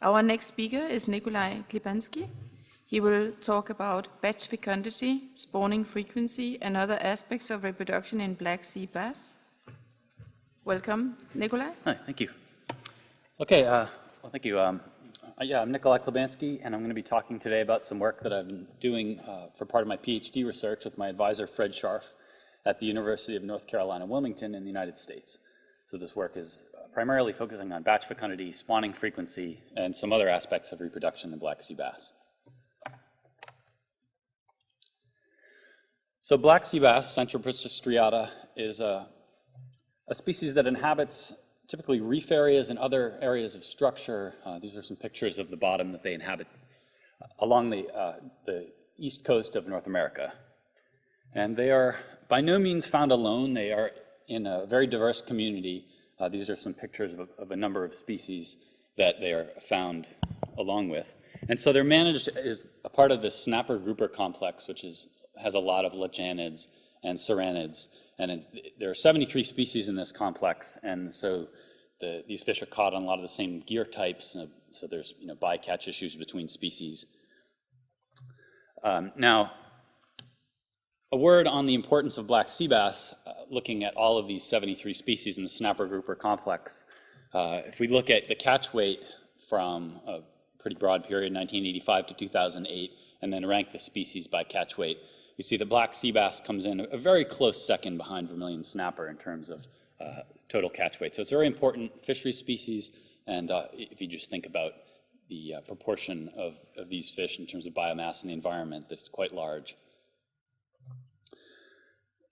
Our next speaker is Nikolaj Klibanski. He will talk about batch fecundity, spawning frequency, and other aspects of reproduction in Black Sea bass. Welcome, Nikolaj. Hi, thank you. Okay, well, thank you. Yeah, I'm Nikolaj Klibanski, and I'm going to be talking today about some work that I've been doing for part of my PhD research with my advisor, Fred Scharf, at the University of North Carolina, Wilmington in the United States. So this work is primarily focusing on batch fecundity, spawning frequency, and some other aspects of reproduction in Black Sea bass. So Black Sea bass, Centropristis striata, is a species that inhabits typically reef areas and other areas of structure. These are some pictures of the bottom that they inhabit along the east coast of North America. And they are by no means found alone. They are in a very diverse community. These are some pictures of a number of species that they are found along with. And so they're managed as a part of the snapper grouper complex, which has a lot of lechanids and serranids. And there are 73 species in this complex, and so these fish are caught on a lot of the same gear types, so there's bycatch issues between species. Now, a word on the importance of black sea bass, looking at all of these 73 species in the snapper grouper complex. If we look at the catch weight from a pretty broad period, 1985 to 2008, and then rank the species by catch weight, you see the black sea bass comes in a very close second behind Vermilion snapper in terms of total catch weight. So it's a very important fishery species, and if you just think about the proportion of these fish in terms of biomass in the environment, that's quite large.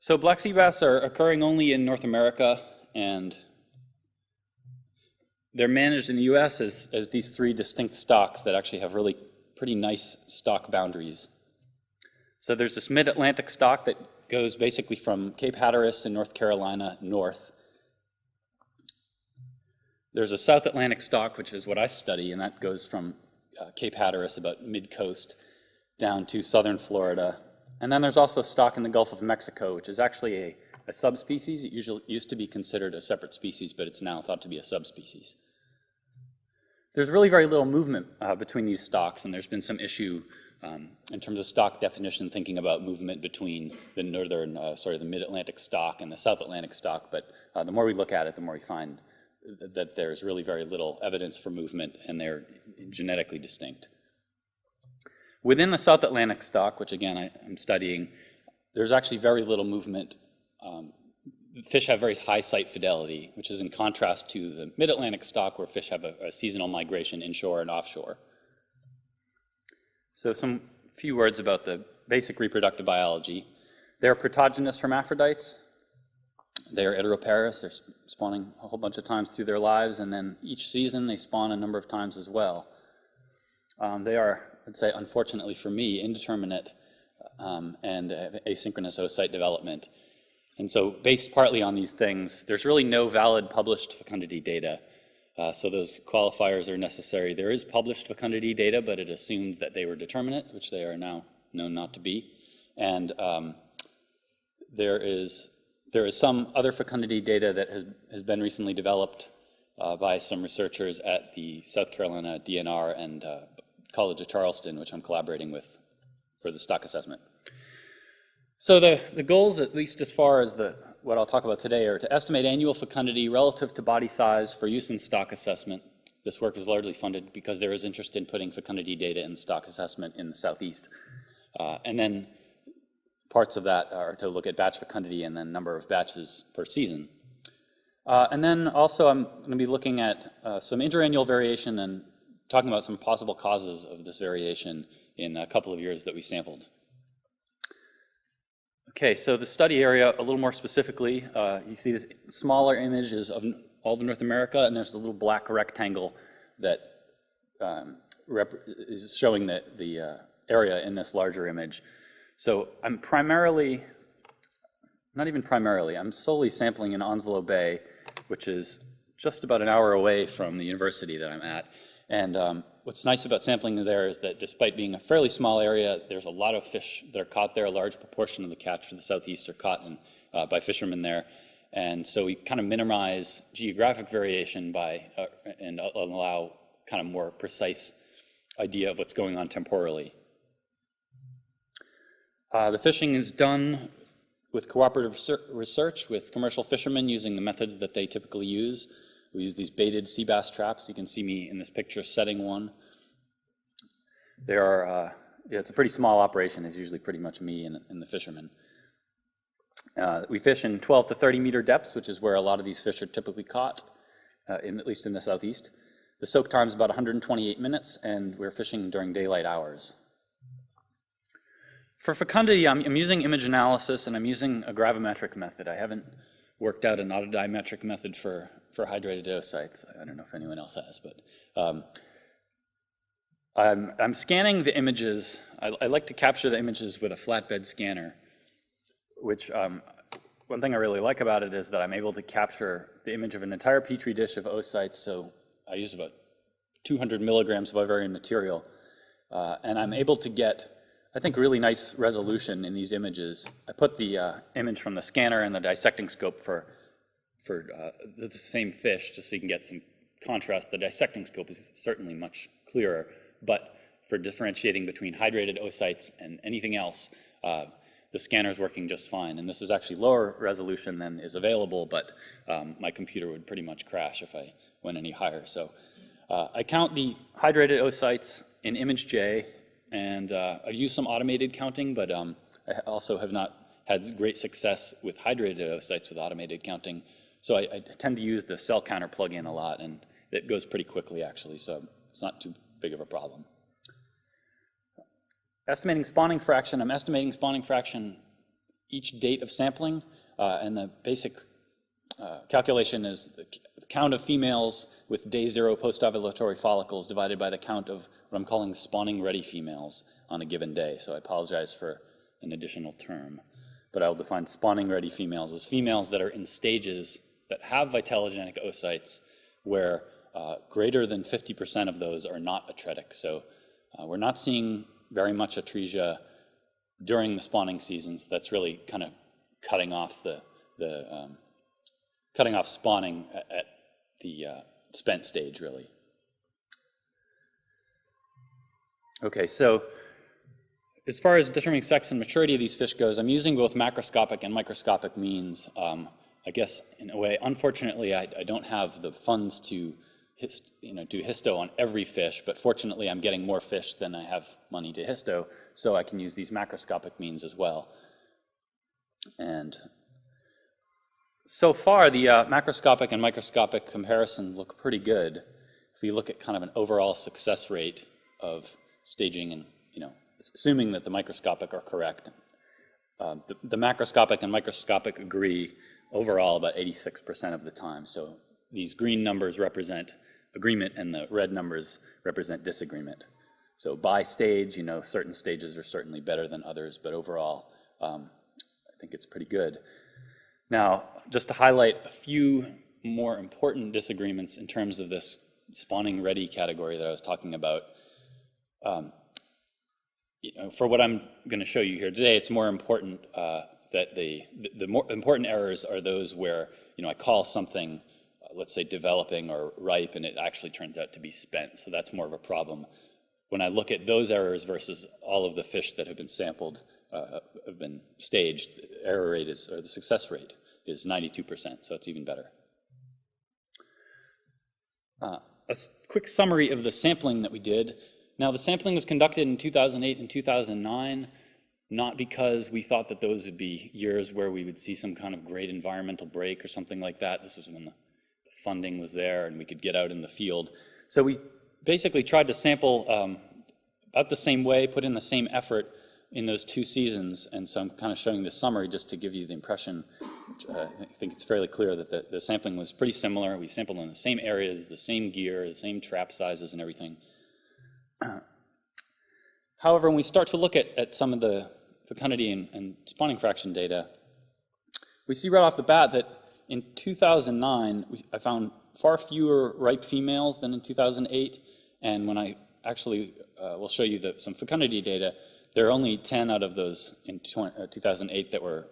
So black sea bass are occurring only in North America, and they're managed in the US as these three distinct stocks that actually have really pretty nice stock boundaries. So there's this mid-Atlantic stock that goes basically from Cape Hatteras in North Carolina north. There's a South Atlantic stock, which is what I study, and that goes from Cape Hatteras, about mid-coast, down to southern Florida. And then there's also a stock in the Gulf of Mexico, which is actually a subspecies. It usually used to be considered a separate species, but it's now thought to be a subspecies. There's really very little movement between these stocks, and there's been some issue in terms of stock definition, thinking about movement between the the mid-Atlantic stock and the South Atlantic stock. But the more we look at it, the more we find that there's really very little evidence for movement, and they're genetically distinct. Within the South Atlantic stock, which again I'm studying, there's actually very little movement. Fish have very high site fidelity, which is in contrast to the mid-Atlantic stock, where fish have a seasonal migration inshore and offshore. So some few words about the basic reproductive biology. They're protogynous hermaphrodites. They're heteroparous. They're spawning a whole bunch of times through their lives, and then each season they spawn a number of times as well. They are, I'd say, unfortunately for me, indeterminate and asynchronous oocyte development. And so based partly on these things, there's really no valid published fecundity data. So those qualifiers are necessary. There is published fecundity data, but it assumed that they were determinate, which they are now known not to be. And there is some other fecundity data that has been recently developed by some researchers at the South Carolina DNR and College of Charleston, which I'm collaborating with for the stock assessment. So the goals, at least as far as what I'll talk about today, are to estimate annual fecundity relative to body size for use in stock assessment. This work is largely funded because there is interest in putting fecundity data in stock assessment in the Southeast. And then parts of that are to look at batch fecundity and then number of batches per season. And then also I'm going to be looking at some interannual variation and talking about some possible causes of this variation in a couple of years that we sampled. Okay, so the study area, a little more specifically, you see this smaller image is of all of North America, and there's a little black rectangle that is showing the area in this larger image. So I'm I'm solely sampling in Onslow Bay, which is just about an hour away from the university that I'm at. And what's nice about sampling there is that despite being a fairly small area, there's a lot of fish that are caught there. A large proportion of the catch for the Southeast are caught by fishermen there. And so we kind of minimize geographic variation and allow kind of more precise idea of what's going on temporally. The fishing is done with cooperative research with commercial fishermen using the methods that they typically use. We use these baited sea bass traps. You can see me in this picture setting one. There are, it's a pretty small operation. It's usually pretty much me and the fishermen. We fish in 12 to 30 meter depths, which is where a lot of these fish are typically caught, at least in the southeast. The soak time is about 128 minutes, and we're fishing during daylight hours. For fecundity, I'm using image analysis, and I'm using a gravimetric method. I haven't worked out an autodiametric method for hydrated oocytes. I don't know if anyone else has, but I'm scanning the images. I like to capture the images with a flatbed scanner, which one thing I really like about it is that I'm able to capture the image of an entire petri dish of oocytes. So I use about 200 milligrams of vivarium material, and I'm able to get, I think, really nice resolution in these images. I put the image from the scanner and the dissecting scope for the same fish, just so you can get some contrast. The dissecting scope is certainly much clearer, but for differentiating between hydrated oocytes and anything else, the scanner is working just fine. And this is actually lower resolution than is available, but my computer would pretty much crash if I went any higher. So I count the hydrated oocytes in image J, and I've used some automated counting, but I also have not had great success with hydrated oocytes with automated counting. So I tend to use the cell counter plugin a lot, and it goes pretty quickly, actually, so it's not too big of a problem. Estimating spawning fraction, I'm estimating spawning fraction each date of sampling, and the basic calculation is the count of females with day 0 post-ovulatory follicles divided by the count of what I'm calling spawning ready females on a given day. So I apologize for an additional term, but I'll define spawning ready females as females that are in stages that have vitellogenic oocytes where greater than 50% of those are not atretic. So we're not seeing very much atresia during the spawning seasons. That's really kind of cutting off cutting off spawning at the spent stage, really. Okay, so as far as determining sex and maturity of these fish goes, I'm using both macroscopic and microscopic means. I guess in a way, unfortunately, I don't have the funds to do histo on every fish, but fortunately I'm getting more fish than I have money to histo, so I can use these macroscopic means as well. And so far, the macroscopic and microscopic comparison look pretty good. If you look at kind of an overall success rate of staging and, assuming that the microscopic are correct, the macroscopic and microscopic agree overall about 86% of the time. So these green numbers represent agreement and the red numbers represent disagreement. So by stage, certain stages are certainly better than others, but overall, I think it's pretty good. Now, just to highlight a few more important disagreements in terms of this spawning ready category that I was talking about. For what I'm going to show you here today, it's more important that the more important errors are those where I call something, let's say, developing or ripe, and it actually turns out to be spent. So that's more of a problem. When I look at those errors versus all of the fish that have been sampled, have been staged, the error rate is, or the success rate is 92%, so it's even better. A quick summary of the sampling that we did. Now, the sampling was conducted in 2008 and 2009, not because we thought that those would be years where we would see some kind of great environmental break or something like that. This was when the funding was there and we could get out in the field. So we basically tried to sample about the same way, put in the same effort in those 2 seasons, and so I'm kind of showing this summary just to give you the impression, which, I think it's fairly clear that the sampling was pretty similar. We sampled in the same areas, the same gear, the same trap sizes and everything. However, when we start to look at some of the fecundity and spawning fraction data, we see right off the bat that in 2009, I found far fewer ripe females than in 2008, and when I actually will show you some fecundity data, there are only 10 out of those in 2008 that were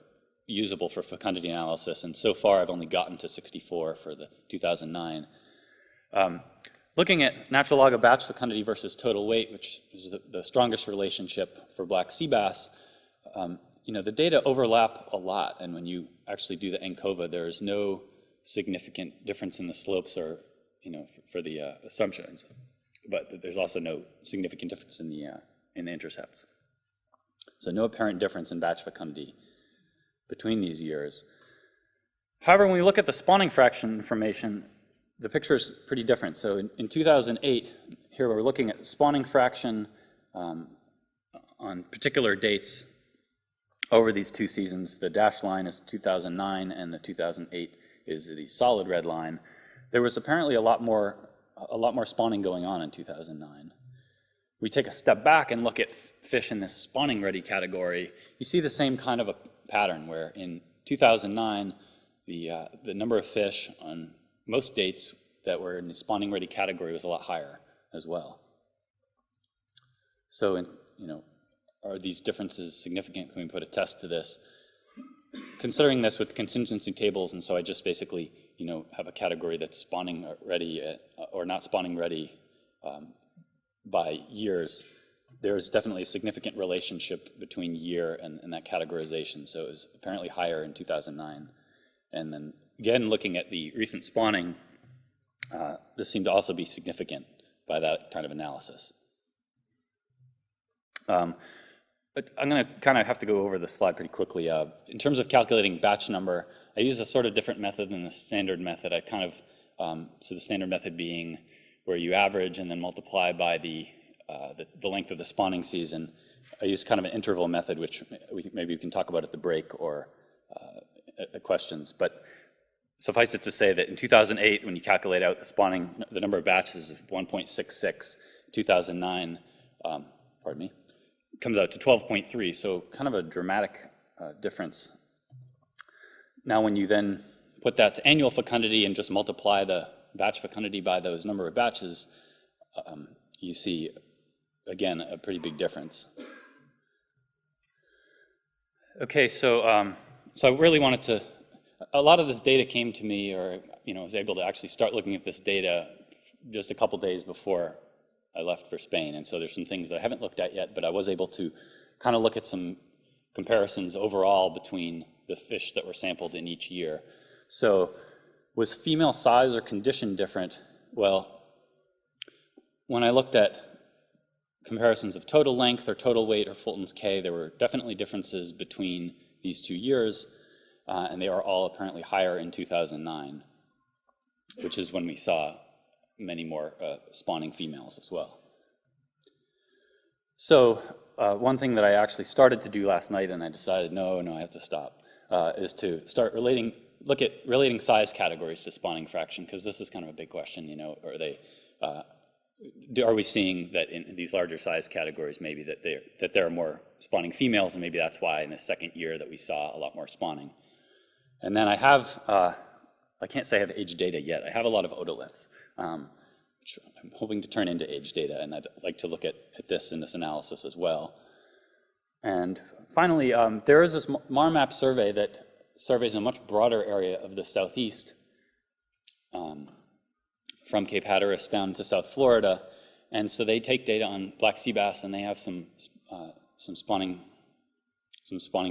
usable for fecundity analysis, and so far I've only gotten to 64 for the 2009. Looking at natural log of batch fecundity versus total weight, which is the strongest relationship for black sea bass, the data overlap a lot, and when you actually do the ANCOVA, there is no significant difference in the slopes or, for the assumptions, but there's also no significant difference in the intercepts. So no apparent difference in batch fecundity between these years. However, when we look at the spawning fraction information, the picture is pretty different. So in 2008, here we're looking at spawning fraction on particular dates over these two seasons. The dashed line is 2009, and the 2008 is the solid red line. There was apparently a lot more spawning going on in 2009. We take a step back and look at fish in this spawning ready category. You see the same kind of a pattern where in 2009, the number of fish on most dates that were in the spawning ready category was a lot higher as well. So, are these differences significant? Can we put a test to this? Considering this with contingency tables, and so I just basically, have a category that's spawning ready or not spawning ready by years, there's definitely a significant relationship between year and that categorization. So it was apparently higher in 2009. And then again, looking at the recent spawning, this seemed to also be significant by that kind of analysis. But I'm going to kind of have to go over this slide pretty quickly. In terms of calculating batch number, I use a sort of different method than the standard method. So the standard method being where you average and then multiply by the length of the spawning season. I use kind of an interval method, which maybe we can talk about at the break or at questions. But suffice it to say that in 2008, when you calculate out the number of batches of 1.66, 2009, it comes out to 12.3, so kind of a dramatic difference. Now, when you then put that to annual fecundity and just multiply the batch fecundity by those number of batches, you see, again, a pretty big difference. Okay, so I really wanted to, a lot of this data came to me, or I was able to actually start looking at this data just a couple days before I left for Spain, and so there's some things that I haven't looked at yet, but I was able to kind of look at some comparisons overall between the fish that were sampled in each year. So was female size or condition different? Well, when I looked at comparisons of total length or total weight or Fulton's K, there were definitely differences between these 2 years, and they are all apparently higher in 2009, which is when we saw many more spawning females as well. So one thing that I actually started to do last night, and I decided, no, I have to stop, is to start look at relating size categories to spawning fraction, because this is kind of a big question, are we seeing that in these larger size categories maybe that there are more spawning females, and maybe that's why in the second year that we saw a lot more spawning. And then I have, I can't say I have age data yet. I have a lot of otoliths, which I'm hoping to turn into age data, and I'd like to look at this in this analysis as well. And finally, there is this MARMAP survey that surveys a much broader area of the southeast, from Cape Hatteras down to South Florida, and so they take data on black sea bass, and they have some spawning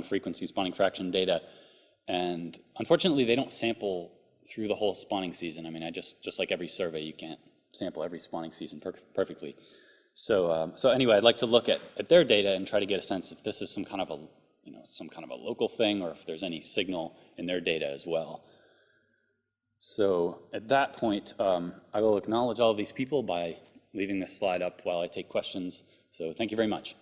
frequency, spawning fraction data, and unfortunately they don't sample through the whole spawning season. I mean, just like every survey, you can't sample every spawning season perfectly. So anyway, I'd like to look at their data and try to get a sense if this is some kind of a local thing, or if there's any signal in their data as well. So at that point, I will acknowledge all of these people by leaving this slide up while I take questions. So thank you very much.